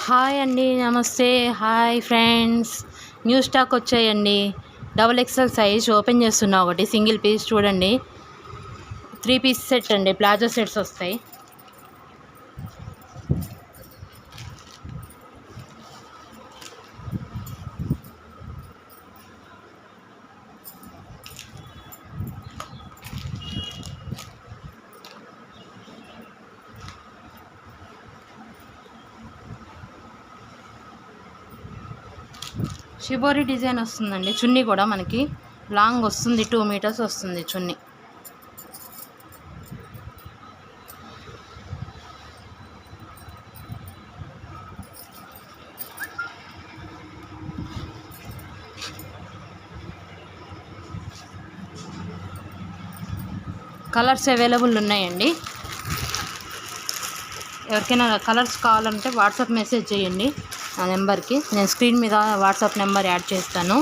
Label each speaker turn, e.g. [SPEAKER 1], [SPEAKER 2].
[SPEAKER 1] Hi అండి, నమస్తే. Hi friends, new stock వచ్చాయండి. XXL సైజ్ ఓపెన్ చేస్తున్నా. ఒకటి సింగిల్ పీస్ చూడండి. 3 పీస్ సెట్ అండి, ప్లాజో సెట్స్ వస్తాయి. షిబోరి డిజైన్ వస్తుందండి. చున్నీ కూడా మనకి లాంగ్ వస్తుంది, 2 మీటర్స్ వస్తుంది చున్నీ. కలర్స్ అవైలబుల్ ఉన్నాయండి. ఎవరికైనా కలర్స్ కావాలంటే వాట్సాప్ మెసేజ్ చేయండి. ఆ నెంబర్కి నేను స్క్రీన్ మీద వాట్సాప్ నెంబర్ యాడ్ చేస్తాను.